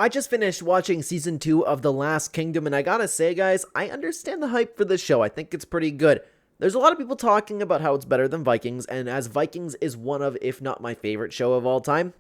I just finished watching season 2 of The Last Kingdom, and I gotta say, guys, I understand the hype for this show. I think it's pretty good. There's a lot of people talking about how it's better than Vikings, and as Vikings is one of, if not my favorite show of all time,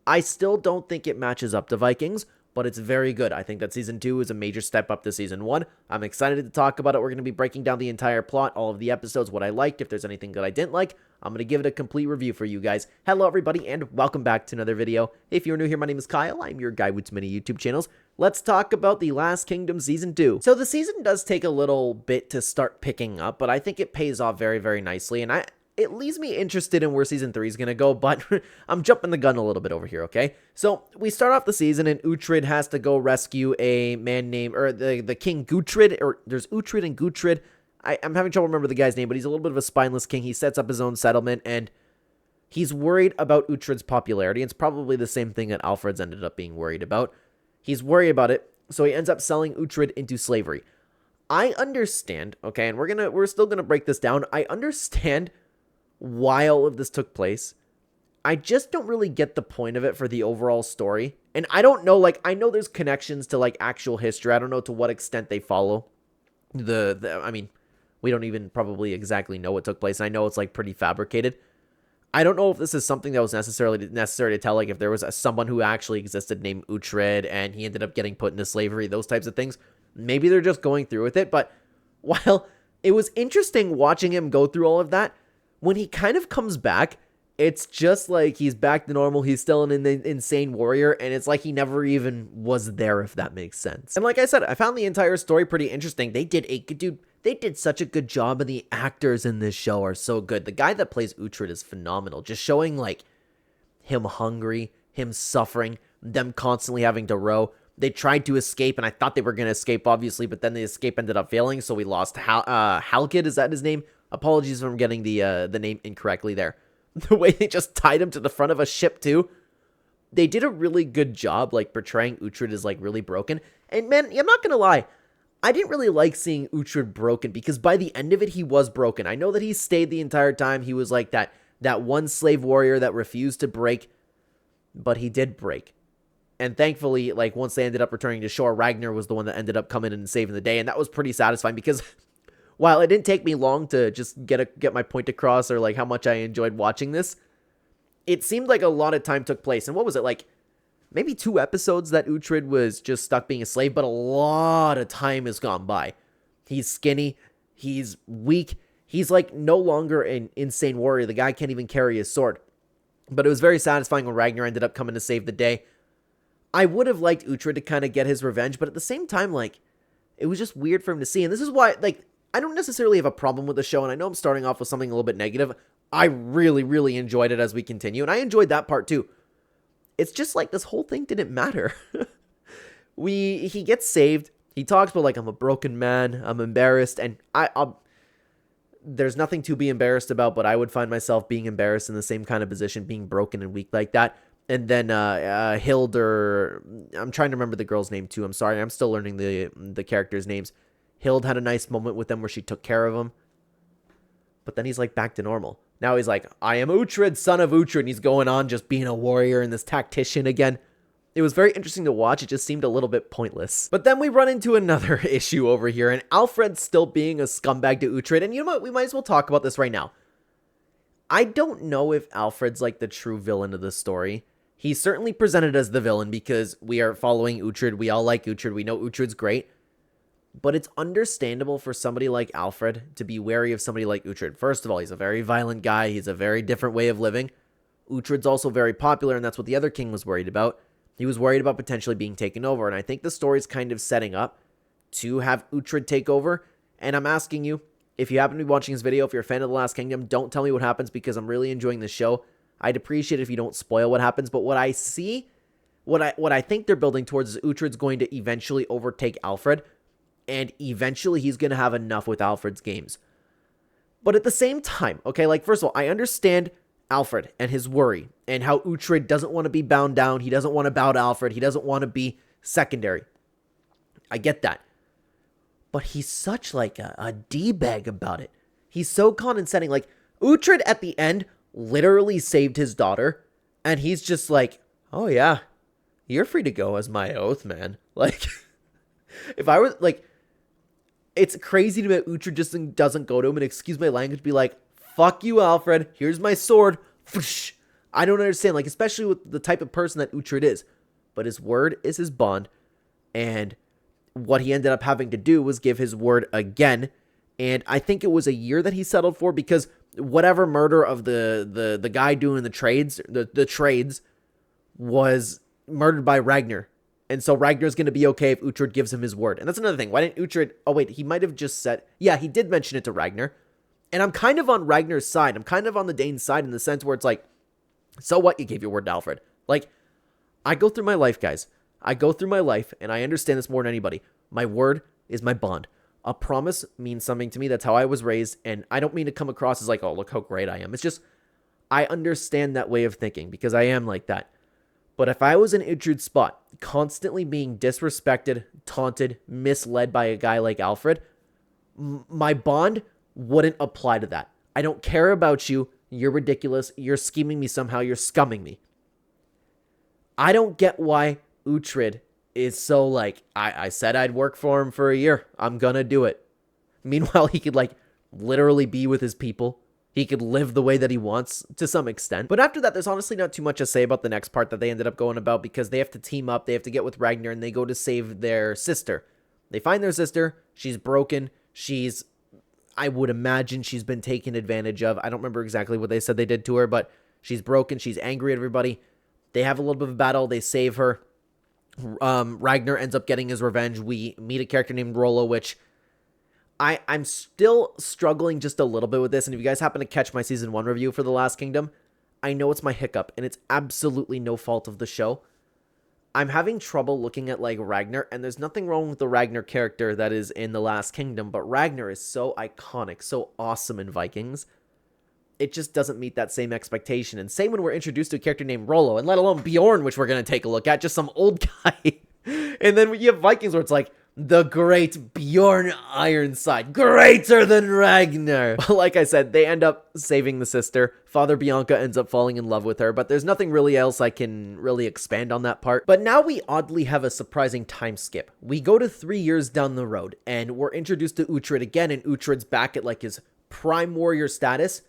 I still don't think it matches up to Vikings, but it's very good. I think that season 2 is a major step up to season 1. I'm excited to talk about it. We're going to be breaking down the entire plot, all of the episodes, what I liked, if there's anything that I didn't like. I'm going to give it a complete review for you guys. Hello, everybody, and welcome back to another video. If you're new here, my name is Kyle. I'm your guy with too many YouTube channels. Let's talk about The Last Kingdom Season 2. So the season does take a little bit to start picking up, but I think it pays off very, very nicely, and it leaves me interested in where Season 3 is going to go, but I'm jumping the gun a little bit over here, okay? So, we start off the season, and Uhtred has to go rescue a man named, or the King Gutrid, or there's Uhtred and Gutrid. I'm having trouble remember the guy's name, but he's a little bit of a spineless king. He sets up his own settlement, and he's worried about Uhtred's popularity. It's probably the same thing that Alfred's ended up being worried about. He's worried about it, so he ends up selling Uhtred into slavery. I understand, okay, and we're still gonna break this down. I understand why all of this took place. I just don't really get the point of it for the overall story. And I don't know, like, I know there's connections to, like, actual history. I don't know to what extent they follow. I mean, we don't even probably exactly know what took place. I know it's, like, pretty fabricated. I don't know if this is something that was necessary to tell, like, if there was someone who actually existed named Uhtred and he ended up getting put into slavery, those types of things. Maybe they're just going through with it. But while it was interesting watching him go through all of that, when he kind of comes back, it's just like he's back to normal. He's still an insane warrior, and it's like he never even was there, if that makes sense. And like I said, I found the entire story pretty interesting. They did such a good job, and the actors in this show are so good. The guy that plays Uhtred is phenomenal, just showing like him hungry, him suffering, them constantly having to row. They tried to escape, and I thought they were going to escape, obviously, but then the escape ended up failing, so we lost Halkid, is that his name? Apologies if I'm getting the name incorrectly there. The way they just tied him to the front of a ship, too. They did a really good job, like, portraying Uhtred as, like, really broken. And, man, I'm not gonna lie, I didn't really like seeing Uhtred broken, because by the end of it, he was broken. I know that he stayed the entire time. He was, like, that one slave warrior that refused to break, but he did break. And thankfully, like, once they ended up returning to shore, Ragnar was the one that ended up coming in and saving the day, and that was pretty satisfying, because while it didn't take me long to just get my point across, or like how much I enjoyed watching this, it seemed like a lot of time took place. And what was it, like maybe 2 episodes that Uhtred was just stuck being a slave, but a lot of time has gone by. He's skinny, he's weak, he's like no longer an insane warrior. The guy can't even carry his sword. But it was very satisfying when Ragnar ended up coming to save the day. I would have liked Uhtred to kind of get his revenge, but at the same time, like, it was just weird for him to see. And this is why, like, I don't necessarily have a problem with the show, and I know I'm starting off with something a little bit negative. I really, really enjoyed it as we continue, and I enjoyed that part too. It's just like this whole thing didn't matter. He gets saved. He talks about, like, I'm a broken man, I'm embarrassed, and there's nothing to be embarrassed about, but I would find myself being embarrassed in the same kind of position, being broken and weak like that. And then Hildur, I'm trying to remember the girl's name too. I'm sorry, I'm still learning the characters' names. Hild had a nice moment with them where she took care of him. But then he's like back to normal. Now he's like, I am Uhtred, son of Uhtred. And he's going on just being a warrior and this tactician again. It was very interesting to watch. It just seemed a little bit pointless. But then we run into another issue over here. And Alfred's still being a scumbag to Uhtred. And you know what? We might as well talk about this right now. I don't know if Alfred's like the true villain of this story. He's certainly presented as the villain because we are following Uhtred. We all like Uhtred. We know Uhtred's great. But it's understandable for somebody like Alfred to be wary of somebody like Uhtred. First of all, he's a very violent guy. He's a very different way of living. Uhtred's also very popular, and that's what the other king was worried about. He was worried about potentially being taken over, and I think the story's kind of setting up to have Uhtred take over. And I'm asking you, if you happen to be watching this video, if you're a fan of The Last Kingdom, don't tell me what happens because I'm really enjoying this show. I'd appreciate it if you don't spoil what happens, but what I see, what I think they're building towards is Uhtred's going to eventually overtake Alfred, and eventually he's going to have enough with Alfred's games. But at the same time, okay, like, first of all, I understand Alfred and his worry, and how Uhtred doesn't want to be bound down, he doesn't want to bow to Alfred, he doesn't want to be secondary. I get that. But he's such, like, a D-bag about it. He's so condescending. Like, Uhtred at the end literally saved his daughter, and he's just like, oh yeah, you're free to go as my oath, man. Like, if I was, like, it's crazy to me that Uhtred just doesn't go to him and, excuse my language, be like, fuck you, Alfred, here's my sword. I don't understand, like, especially with the type of person that Uhtred is. But his word is his bond, and what he ended up having to do was give his word again, and I think it was a year that he settled for, because whatever murder of the guy doing the trades, the trades, was murdered by Ragnar. And so Ragnar's going to be okay if Uhtred gives him his word. And that's another thing. Why didn't Uhtred... Oh, wait. He might have just said... Yeah, he did mention it to Ragnar. And I'm kind of on Ragnar's side. I'm kind of on the Dane's side in the sense where it's like, so what? You gave your word to Alfred. Like, I go through my life, guys. I go through my life, and I understand this more than anybody. My word is my bond. A promise means something to me. That's how I was raised. And I don't mean to come across as like, oh, look how great I am. It's just, I understand that way of thinking because I am like that. But if I was in Uhtred's spot, constantly being disrespected, taunted, misled by a guy like Alfred, my bond wouldn't apply to that. I don't care about you. You're ridiculous. You're scheming me somehow. You're scumming me. I don't get why Uhtred is so like, I said I'd work for him for a year. I'm gonna do it. Meanwhile, he could like literally be with his people. He could live the way that he wants to some extent. But after that, there's honestly not too much to say about the next part that they ended up going about because they have to team up. They have to get with Ragnar and they go to save their sister. They find their sister. She's broken. I would imagine she's been taken advantage of. I don't remember exactly what they said they did to her, but she's broken. She's angry at everybody. They have a little bit of a battle. They save her. Ragnar ends up getting his revenge. We meet a character named Rollo, which I'm still struggling just a little bit with this, and if you guys happen to catch my Season 1 review for The Last Kingdom, I know it's my hiccup, and it's absolutely no fault of the show. I'm having trouble looking at, like, Ragnar, and there's nothing wrong with the Ragnar character that is in The Last Kingdom, but Ragnar is so iconic, so awesome in Vikings. It just doesn't meet that same expectation, and same when we're introduced to a character named Rollo, and let alone Bjorn, which we're going to take a look at, just some old guy. And then you have Vikings where it's like, the great Bjorn Ironside, greater than Ragnar. Like I said, they end up saving the sister. Father Bianca ends up falling in love with her, but there's nothing really else I can really expand on that part. But now we oddly have a surprising time skip. We go to 3 years down the road, and we're introduced to Uhtred again, and Uhtred's back at like his prime warrior status.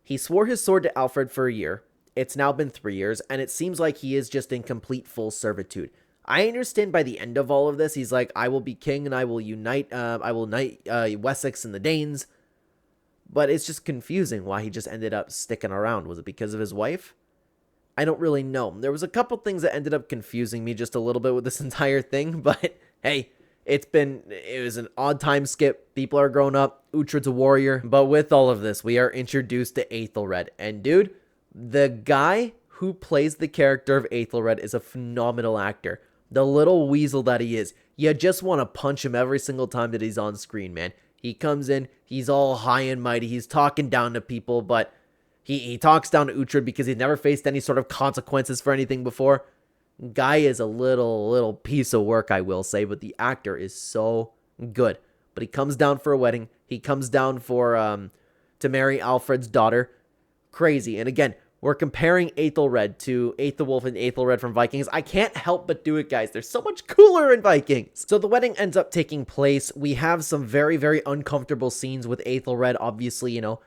He swore his sword to Alfred for a year. It's now been 3 years, and it seems like he is just in complete full servitude. I understand by the end of all of this, he's like, I will be king and I will unite Wessex and the Danes. But it's just confusing why he just ended up sticking around. Was it because of his wife? I don't really know. There was a couple things that ended up confusing me just a little bit with this entire thing. But hey, it was an odd time skip. People are grown up. Uhtred's a warrior. But with all of this, we are introduced to Aethelred. And dude, the guy who plays the character of Aethelred is a phenomenal actor. The little weasel that he is. You just want to punch him every single time that he's on screen, man. He comes in, he's all high and mighty, he's talking down to people, but he talks down to Uhtred because he's never faced any sort of consequences for anything before. Guy is a little piece of work, I will say, but the actor is so good. But he comes down for a wedding. He comes down for to marry Alfred's daughter. Crazy. And again, we're comparing Aethelred to Aethelwulf and Aethelred from Vikings. I can't help but do it, guys. They're so much cooler in Vikings. So the wedding ends up taking place. We have some very, very uncomfortable scenes with Aethelred, obviously, you know,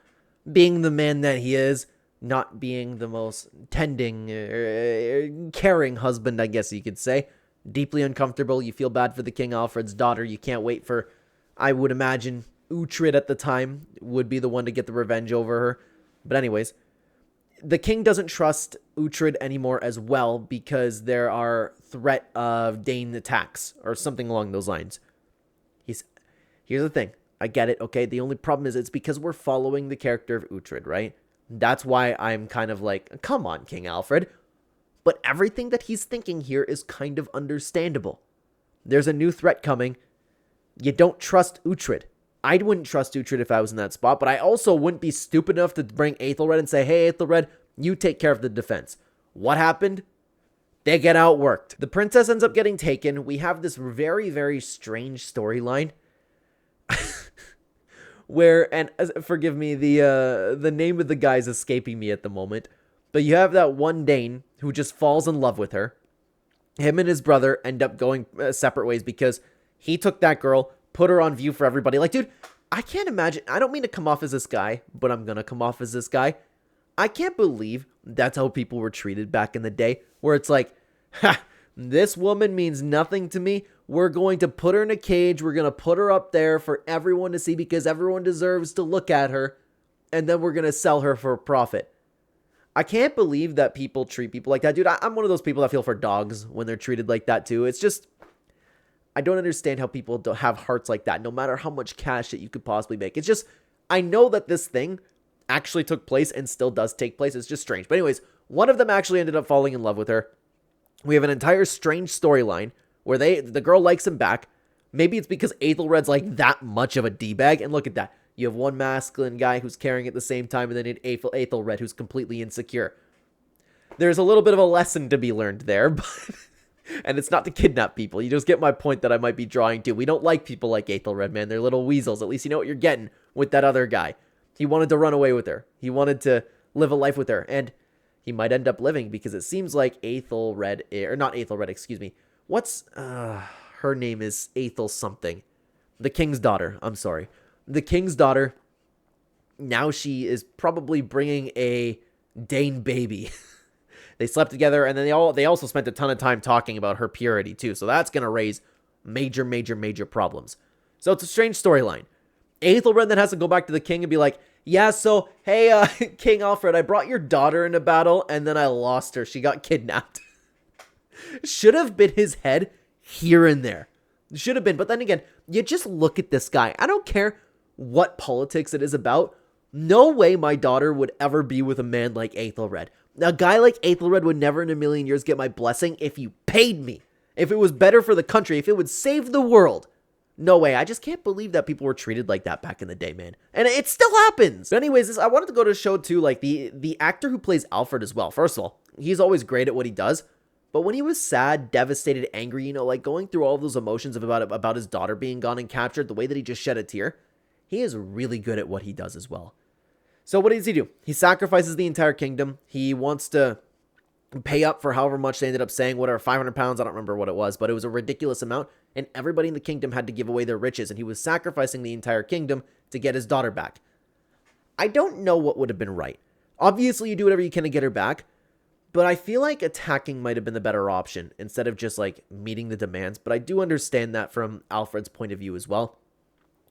being the man that he is, not being the most tending, caring husband, I guess you could say. Deeply uncomfortable. You feel bad for the King Alfred's daughter. You can't wait for, I would imagine, Uhtred at the time would be the one to get the revenge over her. But anyways, the king doesn't trust Uhtred anymore as well because there are threat of Dane attacks or something along those lines. Here's the thing. I get it, okay? The only problem is it's because we're following the character of Uhtred, right? That's why I'm kind of like, come on, King Alfred. But everything that he's thinking here is kind of understandable. There's a new threat coming. You don't trust Uhtred. I wouldn't trust Uhtred if I was in that spot, but I also wouldn't be stupid enough to bring Aethelred and say, hey, Aethelred, you take care of the defense. What happened? They get outworked. The princess ends up getting taken. We have this very, very strange storyline where, and forgive me, the name of the guy's escaping me at the moment, but you have that one Dane who just falls in love with her. him and his brother end up going separate ways because he took that girl, put her on view for everybody. Like, dude, I can't imagine. I don't mean to come off as this guy, but I'm going to come off as this guy. I can't believe that's how people were treated back in the day, where it's like, ha, this woman means nothing to me. We're going to put her in a cage. We're going to put her up there for everyone to see because everyone deserves to look at her. And then we're going to sell her for a profit. I can't believe that people treat people like that. Dude, I'm one of those people that feel for dogs when they're treated like that too. It's just, I don't understand how people don't have hearts like that, no matter how much cash that you could possibly make. It's just, I know that this thing actually took place and still does take place. It's just strange. But anyways, one of them actually ended up falling in love with her. We have an entire strange storyline where the girl likes him back. Maybe it's because Aethelred's like that much of a D-bag. And look at that. You have one masculine guy who's caring at the same time, and then you have Aethelred who's completely insecure. There's a little bit of a lesson to be learned there, but and it's not to kidnap people. You just get my point that I might be drawing to. We don't like people like Aethelred, man. They're little weasels. At least you know what you're getting with that other guy. He wanted to run away with her. He wanted to live a life with her, and he might end up living because it seems like Aethelred, or not Aethelred, excuse me. What's, her name is Aethel something. The king's daughter, I'm sorry. The king's daughter, now she is probably bringing a Dane baby. They slept together, and then they also spent a ton of time talking about her purity too, so that's going to raise major, major, major problems. So it's a strange storyline. Aethelred then has to go back to the king and be like, yeah, so, hey, King Alfred, I brought your daughter into battle, and then I lost her. She got kidnapped. Should have been his head here and there. Should have been. But then again, you just look at this guy. I don't care what politics it is about. No way my daughter would ever be with a man like Aethelred. A guy like Aethelred would never in a million years get my blessing if you paid me. If it was better for the country. If it would save the world. No way. I just can't believe that people were treated like that back in the day, man. And it still happens. But anyways, I wanted to go to show too, like the actor who plays Alfred as well. First of all, he's always great at what he does. But when he was sad, devastated, angry, you know, like going through all of those emotions about his daughter being gone and captured, the way that he just shed a tear, he is really good at what he does as well. So what does he do? He sacrifices the entire kingdom. He wants to pay up for however much they ended up saying, whatever, 500 pounds, I don't remember what it was, but it was a ridiculous amount, and everybody in the kingdom had to give away their riches, and he was sacrificing the entire kingdom to get his daughter back. I don't know what would have been right. Obviously, you do whatever you can to get her back, but I feel like attacking might have been the better option instead of just, like, meeting the demands, but I do understand that from Alfred's point of view as well.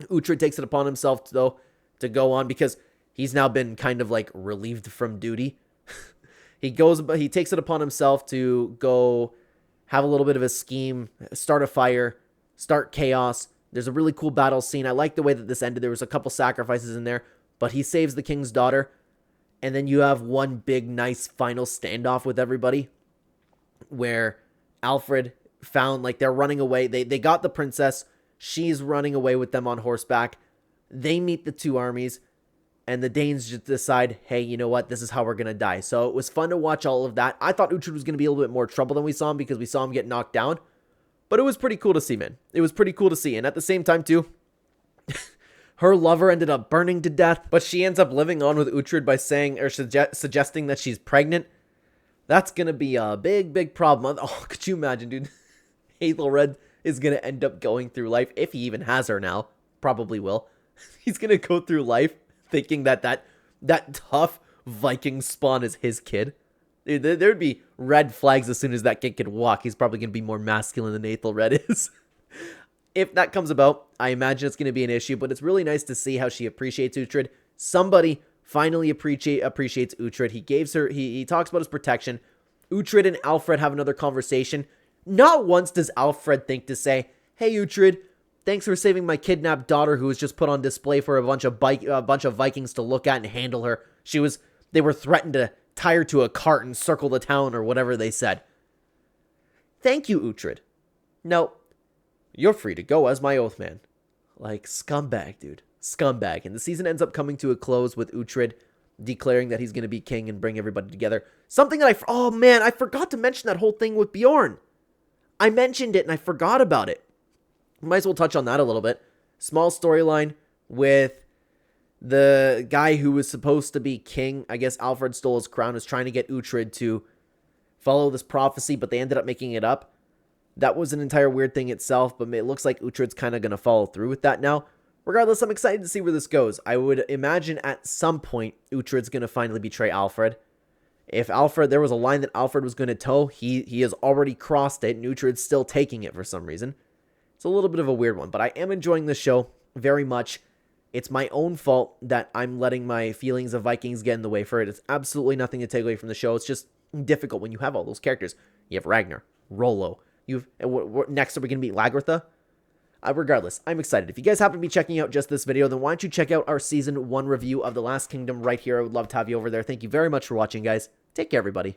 Uhtred takes it upon himself, though, to go on, because he's now been kind of, like, relieved from duty. He takes it upon himself to go have a little bit of a scheme, start a fire, start chaos. There's a really cool battle scene. I like the way that this ended. There was a couple sacrifices in there, but he saves the king's daughter. And then you have one big, nice final standoff with everybody where Alfred found, like, they're running away. They got the princess. She's running away with them on horseback. They meet the two armies. And the Danes just decide, hey, you know what? This is how we're going to die. So it was fun to watch all of that. I thought Uhtred was going to be a little bit more trouble than we saw him because we saw him get knocked down. But it was pretty cool to see, man. It was pretty cool to see. And at the same time, too, her lover ended up burning to death. But she ends up living on with Uhtred by saying or suggesting that she's pregnant. That's going to be a big, big problem. Oh, could you imagine, dude? Aethelred is going to end up going through life, if he even has her now. Probably will. He's going to go through life thinking that tough Viking spawn is his kid. There'd be red flags as soon as that kid could walk. He's probably going to be more masculine than Aethelred is. If that comes about, I imagine it's going to be an issue, but it's really nice to see how she appreciates Uhtred. Somebody finally appreciates Uhtred. He talks about his protection. Uhtred and Alfred have another conversation. Not once does Alfred think to say, hey, Uhtred, thanks for saving my kidnapped daughter who was just put on display for a bunch of Vikings to look at and handle her. They were threatened to tie her to a cart and circle the town or whatever they said. Thank you, Uhtred. No, you're free to go as my Oathman. Like, scumbag, dude. Scumbag. And the season ends up coming to a close with Uhtred declaring that he's going to be king and bring everybody together. Something that oh man, I forgot to mention that whole thing with Bjorn. I mentioned it and I forgot about it. Might as well touch on that a little bit. Small storyline with the guy who was supposed to be king. I guess Alfred stole his crown, was trying to get Uhtred to follow this prophecy, but they ended up making it up. That was an entire weird thing itself, but it looks like Uhtred's kind of going to follow through with that now. Regardless, I'm excited to see where this goes. I would imagine at some point, Uhtred's going to finally betray Alfred. If Alfred, there was a line that Alfred was going to toe, he has already crossed it, and Uhtred's still taking it for some reason. It's a little bit of a weird one, but I am enjoying this show very much. It's my own fault that I'm letting my feelings of Vikings get in the way for it. It's absolutely nothing to take away from the show. It's just difficult when you have all those characters. You have Ragnar, Rollo. Next, are we going to meet Lagertha? Regardless, I'm excited. If you guys happen to be checking out just this video, then why don't you check out our Season 1 review of The Last Kingdom right here. I would love to have you over there. Thank you very much for watching, guys. Take care, everybody.